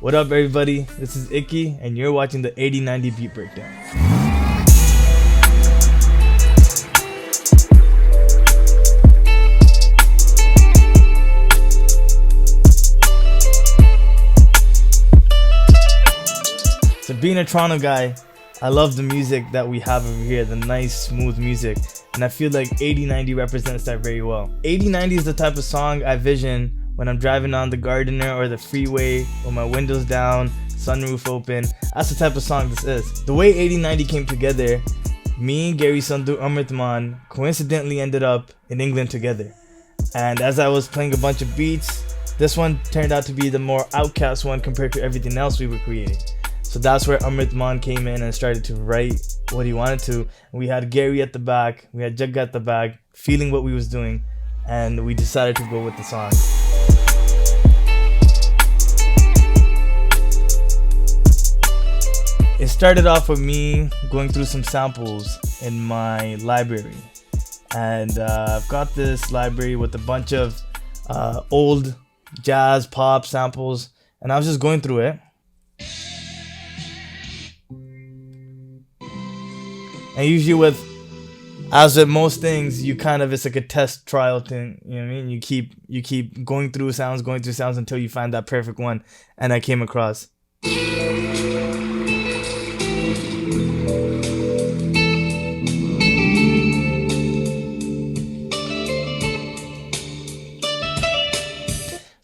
What up, everybody? This is Ikky, and you're watching the 8090 Beat Breakdown. So being a Toronto guy, I love the music that we have over here, the nice, smooth music. And I feel like 8090 represents that very well. 8090 is the type of song I vision when I'm driving on the Gardiner or the freeway with my windows down, sunroof open. That's the type of song this is. The way 8090 came together, me, Garry Sandhu, Amrit Maan coincidentally ended up in England together. And as I was playing a bunch of beats, this one turned out to be the more outcast one compared to everything else we were creating. So that's where Amrit Maan came in and started to write what he wanted to. We had Garry at the back, we had Jagga at the back, feeling what we was doing, and we decided to go with the song. It started off with me going through some samples in my library. And I've got this library with a bunch of old jazz, pop samples, and I was just going through it. And usually as with most things, it's like a test trial thing, you know what I mean? You keep going through sounds until you find that perfect one. And I came across.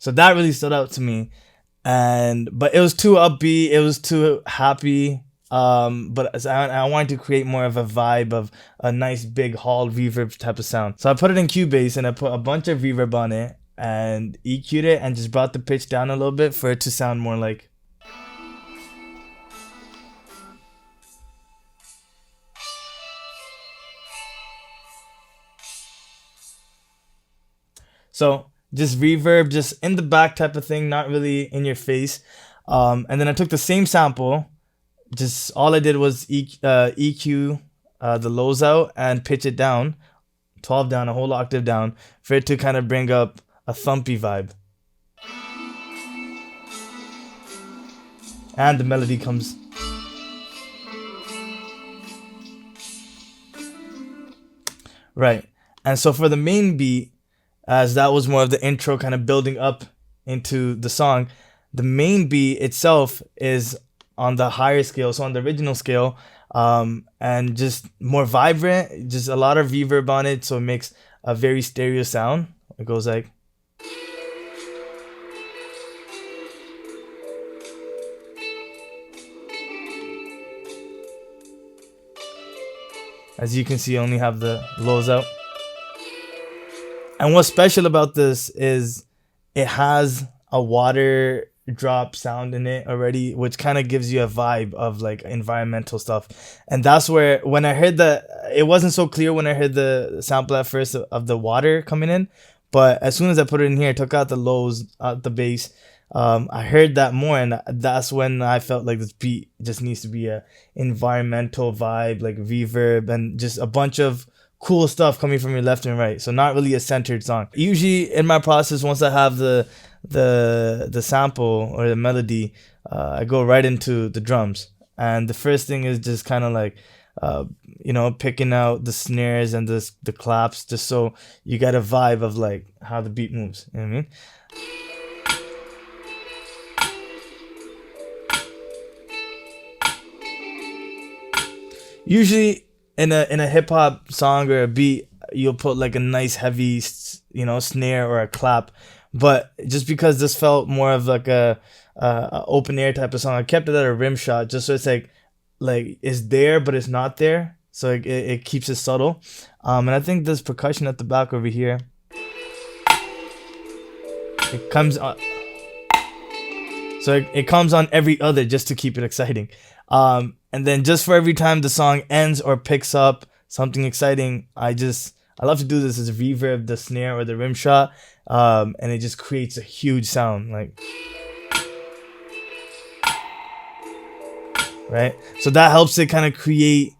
So that really stood out to me. But it was too upbeat, it was too happy. But I wanted to create more of a vibe of a nice big hall reverb type of sound. So I put it in Cubase and I put a bunch of reverb on it and EQ'd it and just brought the pitch down a little bit for it to sound more like. So just reverb, just in the back type of thing, not really in your face. And then I took the same sample. Just all I did was EQ the lows out and pitch it down, 12 down, a whole octave down, for it to kind of bring up a thumpy vibe. And the melody comes. Right. And so for the main beat, as that was more of the intro kind of building up into the song, the main beat itself is on the higher scale, so on the original scale, and just more vibrant, just a lot of reverb on it, so it makes a very stereo sound. It goes like. As you can see, I only have the lows out. And what's special about this is it has a water drop sound in it already, which kind of gives you a vibe of like environmental stuff. And that's where, when I heard it wasn't so clear when I heard the sample at first of the water coming in, but as soon as I put it in here, took out the lows, out the bass, I heard that more, and that's when I felt like this beat just needs to be a environmental vibe, like reverb and just a bunch of cool stuff coming from your left and right. So not really a centered song. Usually in my process, once I have the sample or the melody, I go right into the drums. And the first thing is just kind of like, picking out the snares and the claps, just so you get a vibe of like how the beat moves. You know what I mean? Usually in a hip hop song or a beat, you'll put like a nice heavy, snare or a clap. But just because this felt more of like a open air type of song, I kept it at a rim shot, just so it's like it's there but it's not there, so it keeps it subtle. And I think there's percussion at the back over here. It comes on, so it comes on every other, just to keep it exciting. And then just for every time the song ends or picks up something exciting, I love to do this as reverb the snare or the rim shot, and it just creates a huge sound, like, right? So that helps it kind of create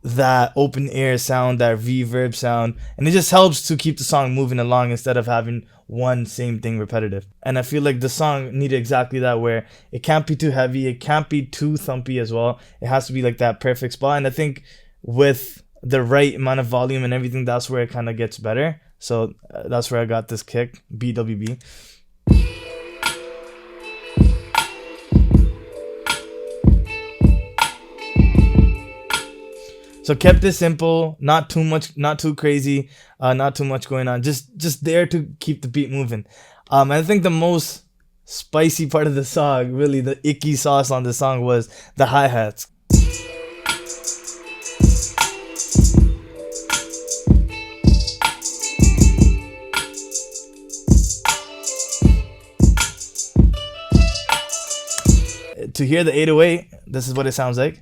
that open air sound, that reverb sound, and it just helps to keep the song moving along instead of having one same thing repetitive. And I feel like the song needed exactly that, where it can't be too heavy, it can't be too thumpy as well. It has to be like that perfect spot. And I think with the right amount of volume and everything, that's where it kind of gets better. So that's where I got this kick, BWB. So kept it simple, not too much, not too crazy, not too much going on. Just there to keep the beat moving. I think the most spicy part of the song, really the Ikky sauce on the song, was the hi-hats. To hear the 808, this is what it sounds like.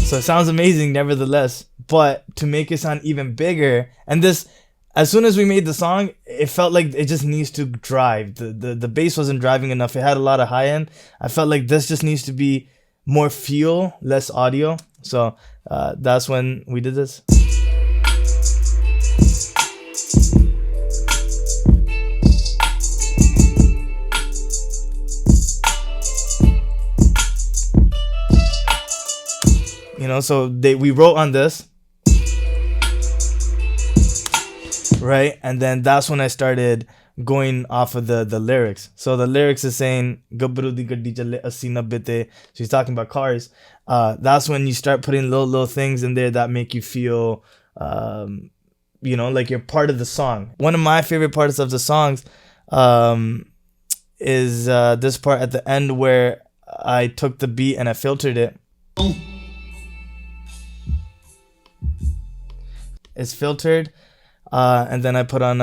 So it sounds amazing nevertheless, but to make it sound even bigger, and this, as soon as we made the song, it felt like it just needs to drive. The bass wasn't driving enough. It had a lot of high end. I felt like this just needs to be more feel, less audio. So that's when we did this. You know, so we wrote on this, right? And then that's when I started going off of the lyrics. So the lyrics is saying Gabru di gaddi chale 80-90 te. So he's talking about cars. That's when you start putting little things in there that make you feel you know, like you're part of the song. One of my favorite parts of the songs is this part at the end where I took the beat and I filtered it. It's filtered, and then I put on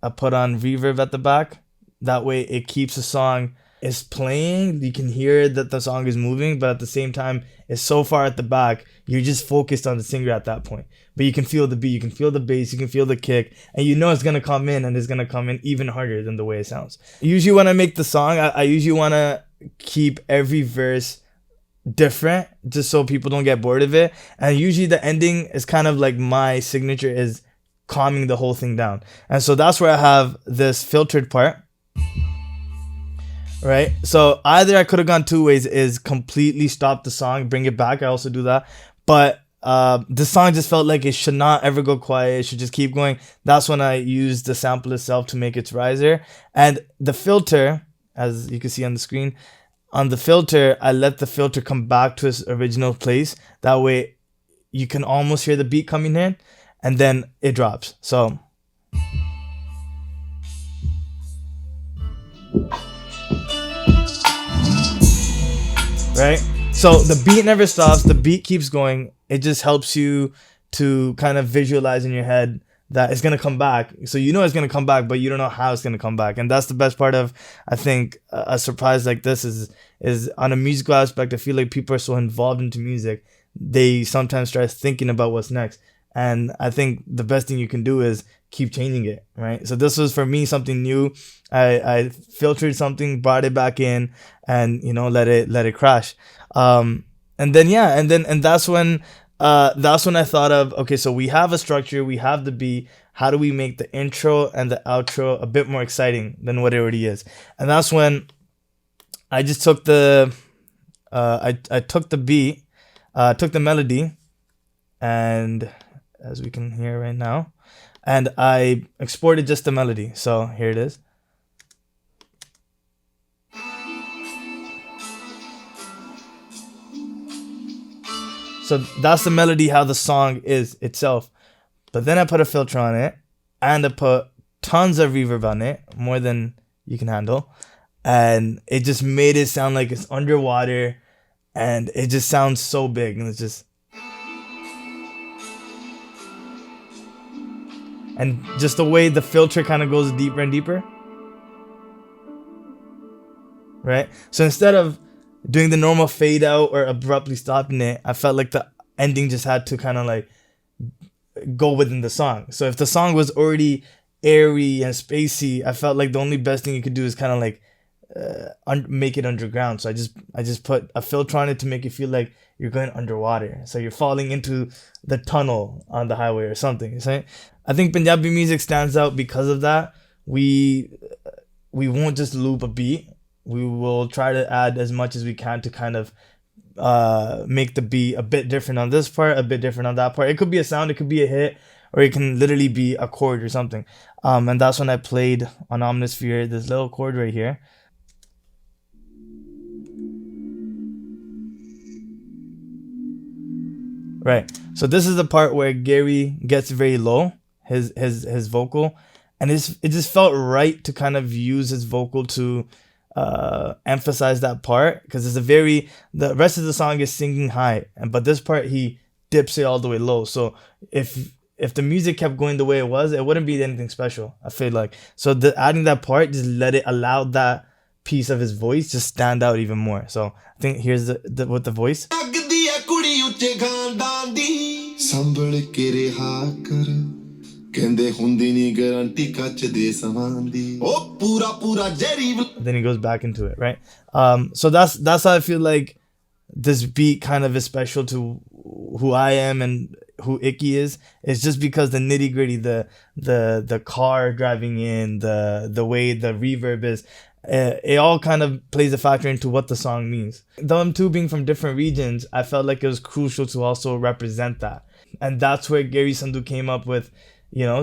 reverb at the back. That way it keeps the song is playing. You can hear that the song is moving, but at the same time it's so far at the back, you're just focused on the singer at that point. But you can feel the beat, you can feel the bass, you can feel the kick, and you know it's gonna come in, and it's gonna come in even harder than the way it sounds. Usually when I make the song, I usually want to keep every verse different, just so people don't get bored of it. And usually the ending is kind of like my signature, is calming the whole thing down. And so that's where I have this filtered part, right? So either I could have gone two ways, is completely stop the song, bring it back. I also do that, but the song just felt like it should not ever go quiet, it should just keep going. That's when I used the sample itself to make its riser. And the filter, as you can see on the screen, on the filter, I let the filter come back to its original place. That way you can almost hear the beat coming in, and then it drops. So right? So the beat never stops, the beat keeps going. It just helps you to kind of visualize in your head that it's gonna come back. So you know it's gonna come back, but you don't know how it's gonna come back. And that's the best part of, I think, a surprise like this is on a musical aspect. I feel like people are so involved into music, they sometimes start thinking about what's next. And I think the best thing you can do is keep changing it, right? So this was for me something new. I filtered something, brought it back in, and you know, let it crash. And then yeah, and that's when I thought of, okay, so we have a structure, we have the beat. How do we make the intro and the outro a bit more exciting than what it already is? And that's when I just took the I took the beat, took the melody, and as we can hear right now, and I exported just the melody. So here it is. So that's the melody, how the song is itself. But then I put a filter on it, and I put tons of reverb on it, more than you can handle. And it just made it sound like it's underwater, and it just sounds so big. And it's just, and just the way the filter kind of goes deeper and deeper, right? So instead of doing the normal fade out or abruptly stopping it, I felt like the ending just had to kind of like go within the song. So if the song was already airy and spacey, I felt like the only best thing you could do is kind of like make it underground. So I just put a filter on it to make it feel like you're going underwater. So you're falling into the tunnel on the highway or something. You see? I think Punjabi music stands out because of that. We won't just loop a beat. We will try to add as much as we can to kind of make the beat a bit different on this part, a bit different on that part. It could be a sound, it could be a hit, or it can literally be a chord or something. And that's when I played on Omnisphere this little chord right here. Right. So this is the part where Garry gets very low, his vocal, and it just felt right to kind of use his vocal to emphasize that part, because the rest of the song is singing high, but this part he dips it all the way low. So if the music kept going the way it was, it wouldn't be anything special, I feel like. So adding that part just allow that piece of his voice to stand out even more. So I think here's with the voice. Then he goes back into it, right? So that's how I feel like this beat kind of is special to who I am and who Ikky is. It's just because the nitty gritty, the car driving in, the way the reverb is, it all kind of plays a factor into what the song means. Them two being from different regions, I felt like it was crucial to also represent that. And that's where Garry Sandhu came up with,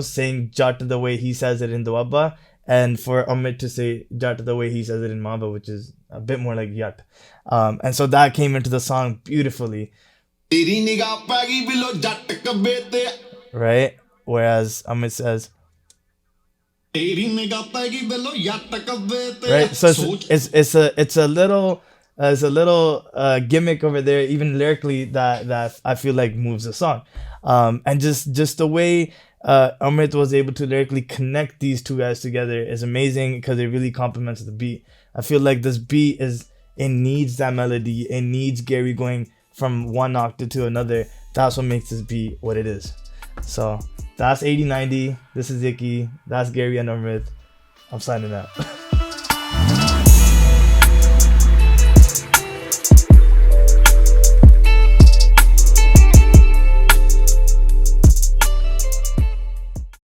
saying Jat the way he says it in Duabba, and for Amrit to say Jat the way he says it in Maba, which is a bit more like Yat. And so that came into the song beautifully. Right? Whereas Amrit says, right? So it's a little gimmick over there, even lyrically, that I feel like moves the song. And just the way Amrit was able to lyrically connect these two guys together is amazing, because it really complements the beat. I feel like this beat it needs that melody. It needs Garry going from one octave to another. That's what makes this beat what it is. So that's 8090. This is Ikky. That's Garry and Amrit. I'm signing out.